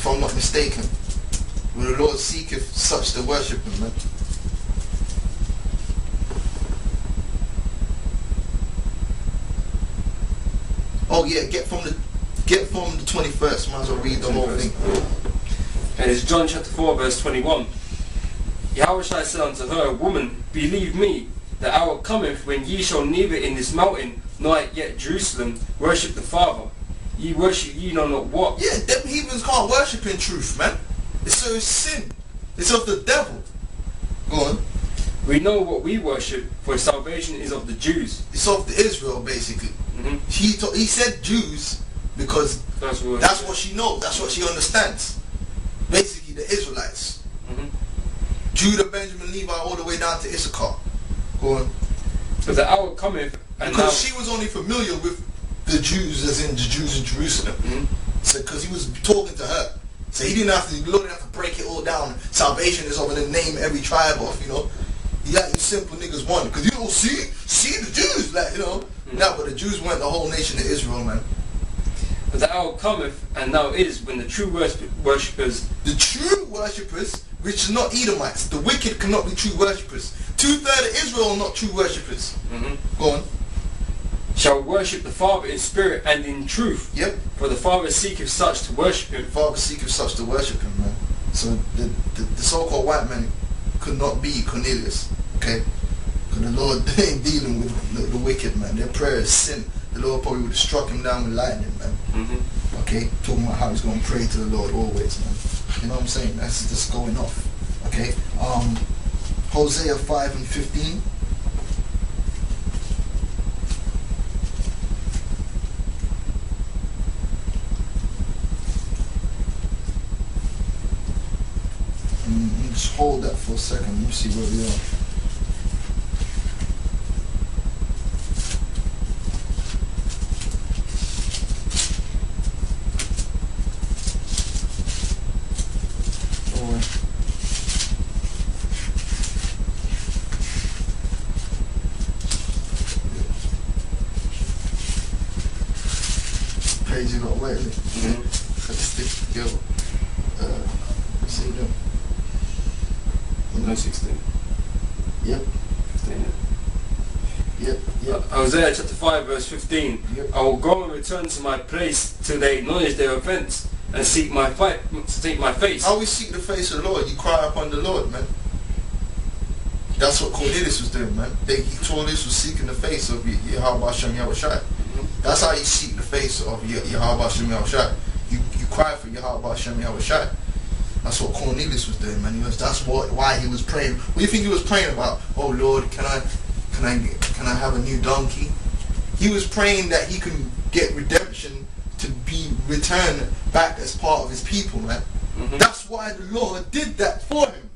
if I'm not mistaken. Will the Lord seeketh such to worship him, man. Oh yeah, get from the 21st, might as well read the whole thing. And it's John chapter 4 verse 21. Yahushua said unto her, Woman, believe me, the hour cometh when ye shall neither in this mountain nor yet Jerusalem worship the Father. Ye worship ye know not what. Yeah, them heathens can't worship in truth, man. It's sin. It's of the devil. Go on. We know what we worship, for salvation is of the Jews. It's of the Israel, basically. He said Jews because that's what she knows. That's what she understands. Basically, the Israelites. Judah, Benjamin, Levi, all the way down to Issachar. Go on. But the hour cometh, and because she was only familiar with the Jews, as in the Jews in Jerusalem. So, because he was talking to her. So he didn't have to, the Lord didn't have to break it all down. Salvation is over the name every tribe off, you know. You got you simple niggas one. Because you don't see the Jews, like, you know. No, but the Jews weren't the whole nation of Israel, man. But the hour cometh, and now is, when the true worshippers... The true worshippers, which are not Edomites. The wicked cannot be true worshippers. 2/3 of Israel are not true worshippers. Go on. Shall worship the Father in spirit and in truth. Yep. For the Father seeketh such to worship him. The Father seeketh such to worship him, man. So the so-called white man could not be Cornelius. Okay? Because the Lord ain't dealing with the wicked, man. Their prayer is sin. The Lord probably would have struck him down with lightning, man. Okay? Talking about how he's going to pray to the Lord always, man. You know what I'm saying? That's just going off. Okay? Hosea 5 and 15. Just hold that for a second. Let me see where we are. Page you got away with it. Let's stick together. Let's see them. 16. Yep. 15. Yep. Hosea chapter 5 verse 15. Yep. I will go and return to my place till they acknowledge their offense and seek my face. How we seek the face of the Lord? You cry upon the Lord, man. That's what Cornelius was doing, man. Cornelius was seeking the face of Yahweh Hashem Yahushai. That's how you seek the face of Yahweh Hashem Yahushai. You cry for Yahweh Hashem Yahushai. That's what Cornelius was doing, man. That's why he was praying. What do you think he was praying about? Oh Lord, can I have a new donkey? He was praying that he can get redemption to be returned back as part of his people, man. That's why the Lord did that for him.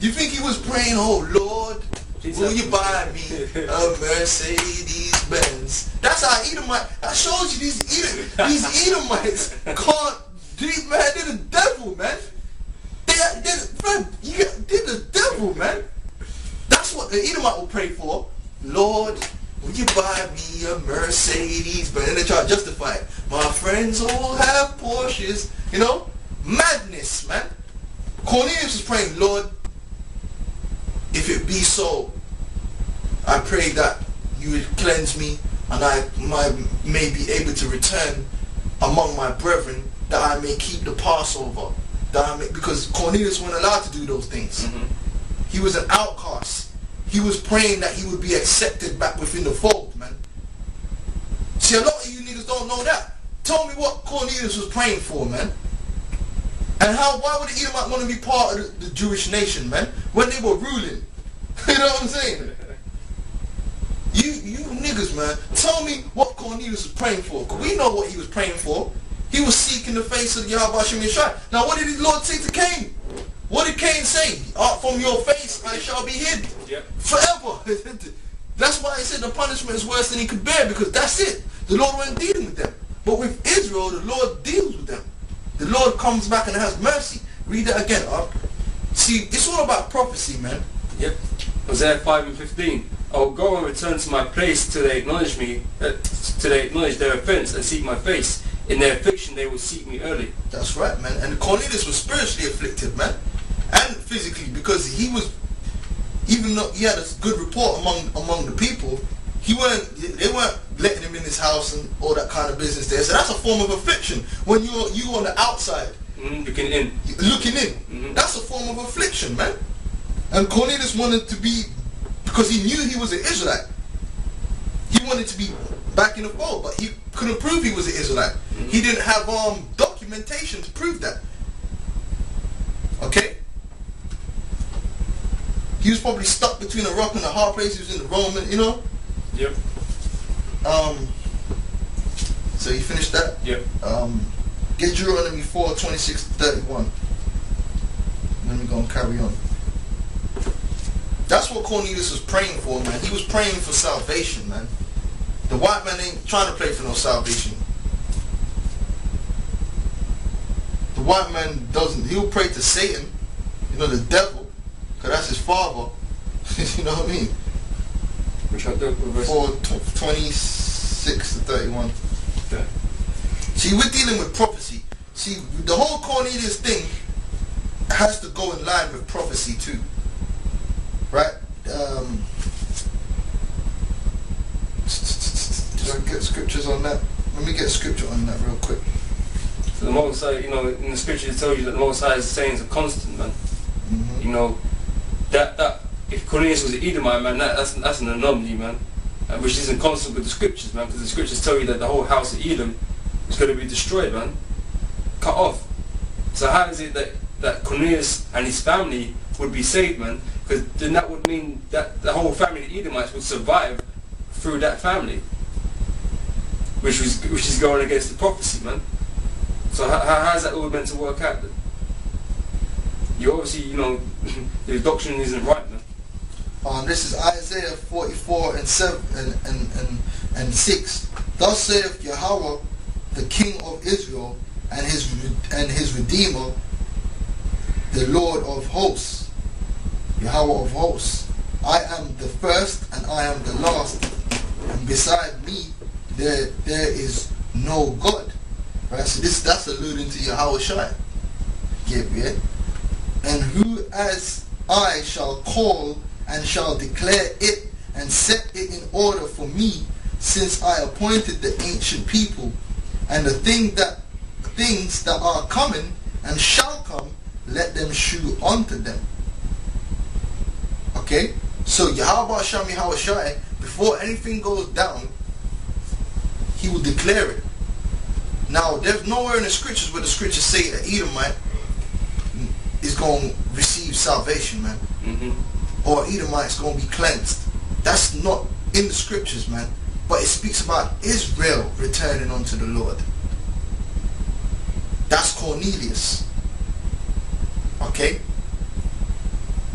You think he was praying, oh Lord, will you buy me a Mercedes Benz? That's how Edomite. I showed you these Edomites can't. Man, they're the devil, man. They're the devil, man. That's what the Edomite will pray for. Lord, will you buy me a Mercedes? But then they try to justify it. My friends all have Porsches. You know? Madness, man. Cornelius is praying, Lord, if it be so, I pray that you would cleanse me and I may be able to return among my brethren, that I may keep the Passover, because Cornelius wasn't allowed to do those things. He was an outcast. He was praying that he would be accepted back within the fold, man. See, a lot of you niggas don't know that. Tell me what Cornelius was praying for, man. And why would the Edomite want to be part of the Jewish nation, man, when they were ruling? You know what I'm saying? You niggas, man, tell me what Cornelius was praying for, because we know what he was praying for. He was seeking the face of Yahweh Hashem Yeshua. Now what did the Lord say to Cain? What did Cain say? From your face I shall be hid. Forever. That's why he said the punishment is worse than he could bear, because that's it. The Lord wasn't dealing with them. But with Israel, the Lord deals with them. The Lord comes back and has mercy. Read that again. See, it's all about prophecy, man. Yep. Hosea 5 and 15. I will go and return to my place till they acknowledge me, till they acknowledge their offense and seek my face. In their affliction they will seek me early. That's right, man. And Cornelius was spiritually afflicted, man, and physically, because he was, even though he had a good report among the people, they weren't letting him in his house and all that kind of business there. So that's a form of affliction when you're on the outside, looking in. That's a form of affliction, man. And Cornelius wanted to be, because he knew he was an Israelite, he wanted to be back in the fold, but he couldn't prove he was an Israelite. He didn't have documentation to prove that. Okay? He was probably stuck between a rock and a hard place. He was in the Roman, you know? Yep. So you finished that? Yep. Get Deuteronomy 4:26-31. Let me go and carry on. That's what Cornelius was praying for, man. He was praying for salvation, man. The white man ain't trying to pray for no salvation. The white man doesn't. He'll pray to Satan, you know, the devil, because that's his father. You know what I mean? Which I do. 4:26-31. Okay. See, we're dealing with prophecy. See, the whole Cornelius thing has to go in line with prophecy too. Right? Did I get scriptures on that? Let me get scripture on that real quick. So the Most High, you know, in the scriptures it tells you that the Most High's sayings are constant, man. You know, that if Cornelius was an Edomite, man, that's an anomaly, man. Which isn't constant with the scriptures, man, because the scriptures tell you that the whole house of Edom is going to be destroyed, man. Cut off. So how is it that Cornelius and his family would be saved, man? Because then that would mean that the whole family of Edomites would survive through that family, which is going against the prophecy, man. So how is that all meant to work out then? You obviously, you know, the doctrine isn't right, man. This is Isaiah 44:7 and 6. Thus saith Yahweh, the King of Israel, and his Redeemer, the Lord of hosts. Yahweh of hosts. I am the first and I am the last, and beside me there is no God. Right? So that's alluding to Yahweh Shai. Yeah. And who as I shall call and shall declare it and set it in order for me, since I appointed the ancient people, and the things that are coming and shall come, let them shew unto them. Okay? So Yahweh Hashem Yahweh Shai, before anything goes down, he will declare it. Now, there's nowhere in the scriptures where the scriptures say an Edomite is going to receive salvation, man. Or Edomite's going to be cleansed. That's not in the scriptures, man. But it speaks about Israel returning unto the Lord. That's Cornelius. Okay?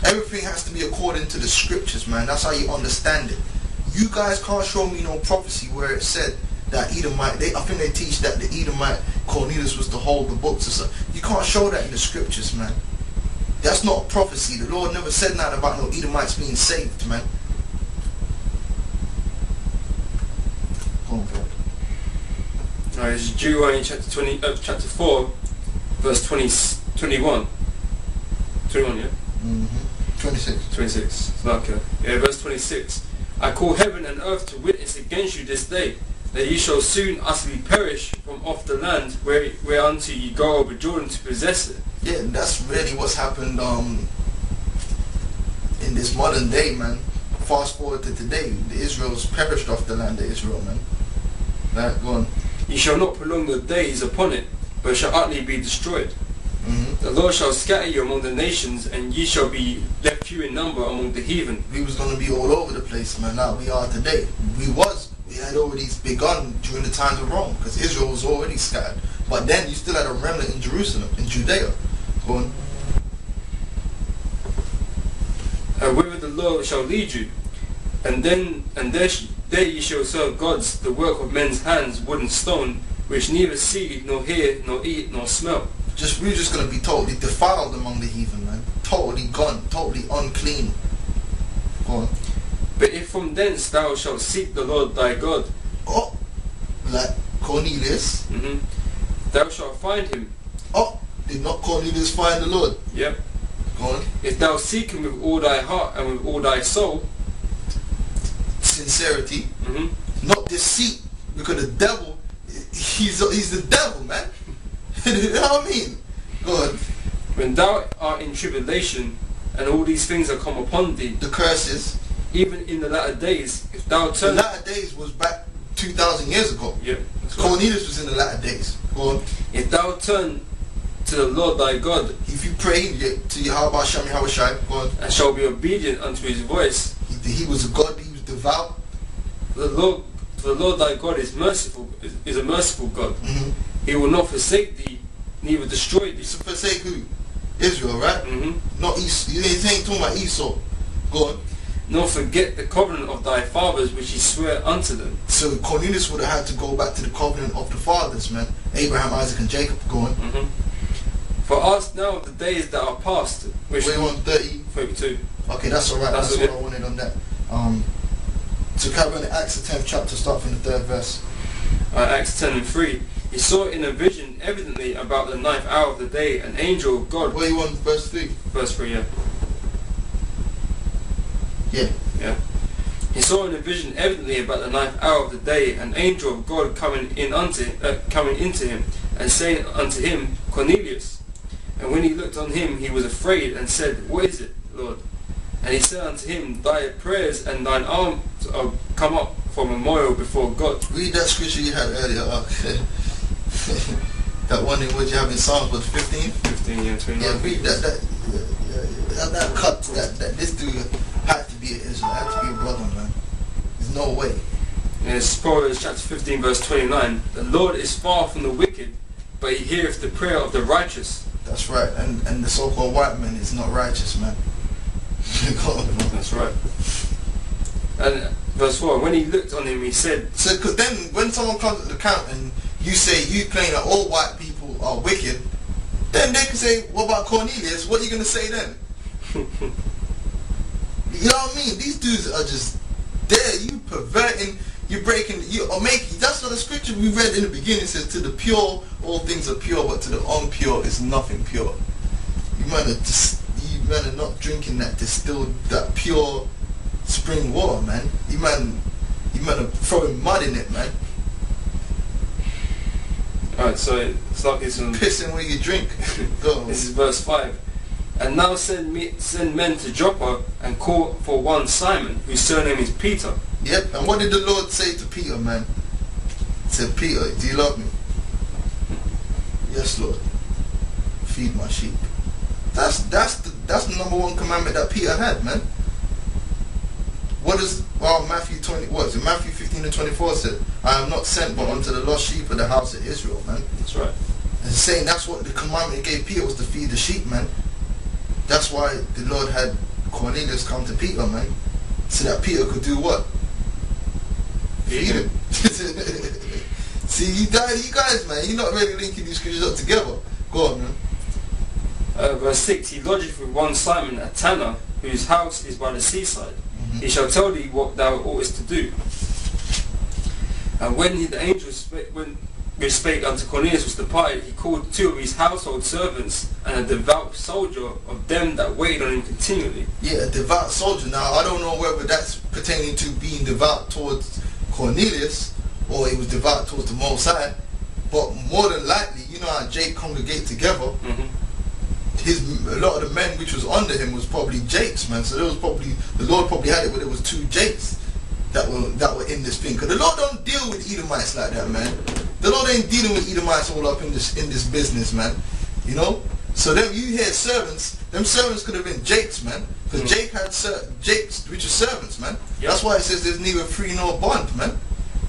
Everything has to be according to the scriptures, man. That's how you understand it. You guys can't show me no prophecy where it said that Edomite, I think they teach that the Edomite Cornelius was to hold the books or something. You can't show that in the scriptures, man. That's not a prophecy. The Lord never said nothing about no Edomites being saved, man. Go on, bro. Alright, this is Deuteronomy chapter 4, verse 21. 21, yeah? 26. Okay. Yeah, verse 26. I call heaven and earth to witness against you this day, that ye shall soon utterly perish from off the land whereunto ye go over Jordan to possess it. Yeah, that's really what's happened in this modern day, man. Fast forward to today, the Israel's perished off the land of Israel, man. Right, go on. Ye shall not prolong the days upon it, but shall utterly be destroyed. The Lord shall scatter you among the nations, and ye shall be left few in number among the heathen. We was going to be all over the place, man. Now we are today. We had already begun during the times of Rome, because Israel was already scattered. But then you still had a remnant in Jerusalem, in Judea. Go on. And whither the Lord shall lead you, and there ye shall serve gods, the work of men's hands, wood and stone, which neither see, nor hear, nor eat, nor smell. We're just going to be totally defiled among the heathen, man. Totally gone, totally unclean. Go on. But if from thence thou shalt seek the Lord thy God, like Cornelius, thou shalt find him. Oh, did not Cornelius find the Lord? Yep. Go on. If thou seek him with all thy heart and with all thy soul. Sincerity. Mm-hmm. Not deceit. Because the devil, he's the devil, man. You know what I mean? Go on. When thou art in tribulation, and all these things are come upon thee, The curses. even in the latter days, if thou The turn... latter days was back 2,000 years ago. Yep. That's right. Cornelius was in the latter days. Go on. If thou turn to the Lord thy God, If you pray to Yahweh Hashem Yahweh Shai, go on. and shall be obedient unto his voice, He was a God, he was devout. the Lord thy God is merciful, is a merciful God. Mm-hmm. He will not forsake thee, neither destroy thee. So forsake who? Israel, right? Mm-hmm. Not Esau. You ain't talking about Esau. Go on. Nor forget the covenant of thy fathers which he sware unto them. So Cornelius would have had to go back to the covenant of the fathers, man. Abraham, Isaac and Jacob. Go on. Mm-hmm. For ask now of the days that are past, which... We're on 32. Okay, that's alright. That's okay. what I wanted on that. So carry on Acts the 10th chapter, start from the 3rd verse. Acts 10:3. He saw in a vision evidently about the 9th hour of the day an angel of God. Where you on verse 3? Verse 3, yeah. Yeah. Yeah. He saw in a vision evidently about the 9th hour of the day an angel of God coming into him, and saying unto him, Cornelius. And when he looked on him, he was afraid, and said, What is it, Lord? And he said unto him, Thy prayers and thine alms are come up for memorial before God. Read that scripture you had earlier. Okay. That one in which you have in Psalms, was 15? 15, yeah, 29. Yeah, read that. That cut. That this dude had to be an Israelite. Had to be a brother, man. There's no way. And it's Proverbs chapter 15, verse 29. The Lord is far from the wicked, but he heareth the prayer of the righteous. That's right. And the so-called white man is not righteous, man. That's right. And verse 4, when he looked on him, he said... So, because then when someone comes to the account and you say, you claim that all white people are wicked, then they can say, what about Cornelius? What are you going to say then? You know what I mean? These dudes are just there. You perverting, you breaking, you are making. That's what the scripture we read in the beginning says, to the pure, all things are pure, but to the impure is nothing pure. You man are not drinking that distilled, that pure spring water, man. You man are throwing mud in it, man. Alright, so it's like this one. Pissing where you drink. Go. This is verse 5. And now send men to Joppa and call for one Simon, whose surname is Peter. Yep. And what did the Lord say to Peter, man? He said, Peter, do you love me? Yes, Lord. Feed my sheep. That's the number one commandment that Peter had, man. What is Matthew 20? What is it? Matthew 15 and 24 said, I am not sent but unto the lost sheep of the house of Israel, man. That's right. And saying that's what the commandment he gave Peter was to feed the sheep, man. That's why the Lord had Cornelius come to Peter, man, so that Peter could do what? Feed him. See, you guys, man, you're not really linking these scriptures up together. Go on, man. Verse 6, he lodgeth with one Simon, a tanner, whose house is by the seaside. He shall tell thee what thou oughtest to do. And when the angel which spake unto Cornelius was departed, he called 2 of his household servants and a devout soldier of them that waited on him continually. Yeah, a devout soldier. Now, I don't know whether that's pertaining to being devout towards Cornelius or he was devout towards the Most High, but more than likely, you know how Jake congregate together. A lot of the men which was under him was probably Jakes, man. So there was probably, the Lord probably had it where there was 2 Jakes that were in this thing. Because the Lord don't deal with Edomites like that, man. The Lord ain't dealing with Edomites all up in this business, man. You know? So then you hear servants, them servants could have been Jakes, man. Because Jake had Jakes which are servants, man. Yep. That's why it says there's neither free nor bond, man.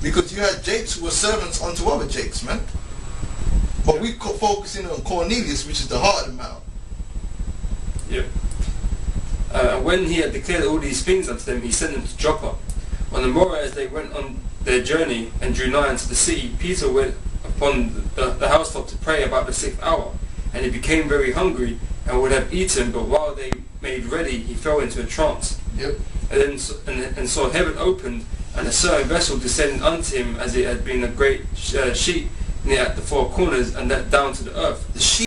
Because you had Jakes who were servants unto other Jakes, man. But we focusing on Cornelius, which is the heart of the matter. Yeah. When he had declared all these things unto them, he sent them to Joppa. On the morrow, as they went on their journey and drew nigh unto the city, Peter went upon the housetop to pray about the 6th hour. And he became very hungry and would have eaten, but while they made ready, he fell into a trance. Yep. And then saw heaven opened, and a certain vessel descending unto him, as it had been a great sheet, near at the four corners and that down to the earth. The sheep